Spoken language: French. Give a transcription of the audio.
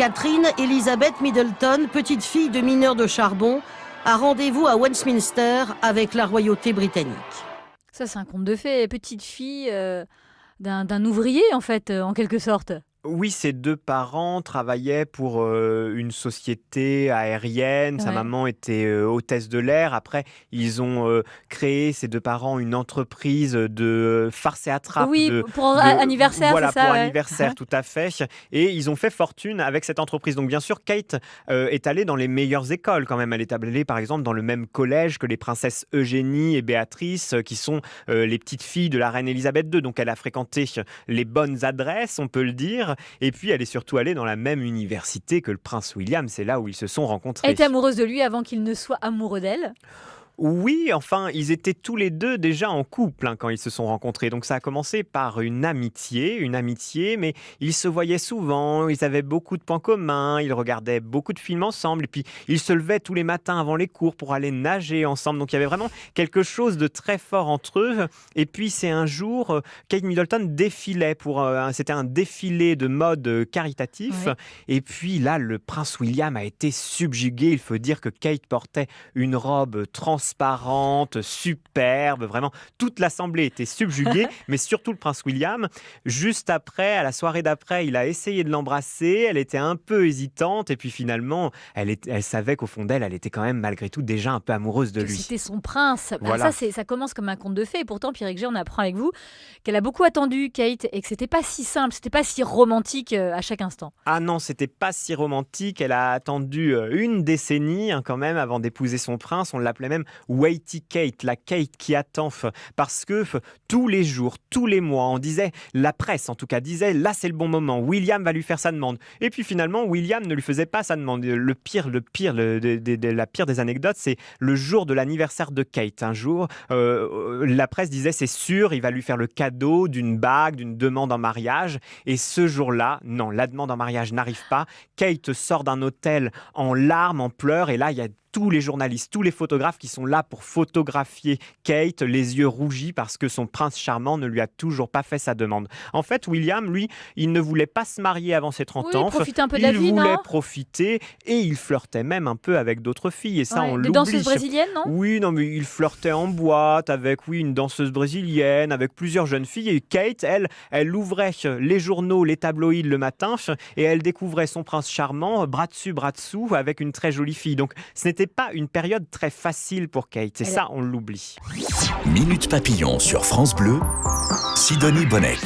Catherine Elizabeth Middleton, petite fille de mineur de charbon, a rendez-vous à Westminster avec la royauté britannique. Ça, c'est un conte de fées. Petite fille d'un ouvrier, en fait, en quelque sorte. Oui, ses deux parents travaillaient pour une société aérienne. Sa Ouais. maman était hôtesse de l'air. Après, ils ont créé, ces deux parents, une entreprise de farce et attrape. Oui, pour anniversaire, voilà, c'est ça, pour ouais. anniversaire, tout à fait. Et ils ont fait fortune avec cette entreprise. Donc, bien sûr, Kate est allée dans les meilleures écoles quand même. Elle est allée, par exemple, dans le même collège que les princesses Eugénie et Béatrice, qui sont les petites filles de la reine Elisabeth II. Donc, elle a fréquenté les bonnes adresses, on peut le dire. Et puis, elle est surtout allée dans la même université que le prince William. C'est là où ils se sont rencontrés. Elle était amoureuse de lui avant qu'il ne soit amoureux d'elle. Oui, enfin, ils étaient tous les deux déjà en couple quand ils se sont rencontrés. Donc ça a commencé par une amitié, mais ils se voyaient souvent, ils avaient beaucoup de points communs, ils regardaient beaucoup de films ensemble, et puis ils se levaient tous les matins avant les cours pour aller nager ensemble. Donc il y avait vraiment quelque chose de très fort entre eux. Et puis c'est un jour, Kate Middleton défilait c'était un défilé de mode caritatif. Oui. Et puis là, le prince William a été subjugué. Il faut dire que Kate portait une robe transparente, superbe, vraiment toute l'assemblée était subjuguée, mais surtout le prince William. Juste après, à la soirée d'après, il a essayé de l'embrasser, elle était un peu hésitante et puis finalement, elle savait qu'au fond d'elle, elle était quand même malgré tout déjà un peu amoureuse de lui. C'était son prince. Voilà. Ça commence comme un conte de fées. Et pourtant, Pierre G, on apprend avec vous qu'elle a beaucoup attendu Kate et que c'était pas si simple, c'était pas si romantique à chaque instant. Ah non, c'était pas si romantique. Elle a attendu une décennie quand même avant d'épouser son prince. On l'appelait même Waity Kate, la Kate qui attend, parce que tous les jours, tous les mois, on disait, la presse en tout cas disait, là c'est le bon moment, William va lui faire sa demande. Et puis finalement, William ne lui faisait pas sa demande. La pire des anecdotes, c'est le jour de l'anniversaire de Kate. Un jour, la presse disait, c'est sûr, il va lui faire le cadeau d'une bague, d'une demande en mariage. Et ce jour-là, non, la demande en mariage n'arrive pas. Kate sort d'un hôtel en larmes, en pleurs, et là, il y a tous les journalistes, tous les photographes qui sont là pour photographier Kate, les yeux rougis parce que son prince charmant ne lui a toujours pas fait sa demande. En fait, William, lui, il ne voulait pas se marier avant ses 30 ans. Profiter un peu de la vie, il voulait non ? profiter et il flirtait même un peu avec d'autres filles. Et ça, Ouais, on des l'oublie. danseuses brésiliennes, non ? Oui, non, mais il flirtait en boîte avec, une danseuse brésilienne, avec plusieurs jeunes filles. Et Kate, elle ouvrait les journaux, les tabloïds le matin et elle découvrait son prince charmant, bras dessus, bras dessous, avec une très jolie fille. Donc, ce n'était pas une période très facile pour Kate. Et ça, on l'oublie. Minute Papillon sur France Bleu, Sidonie Bonnec.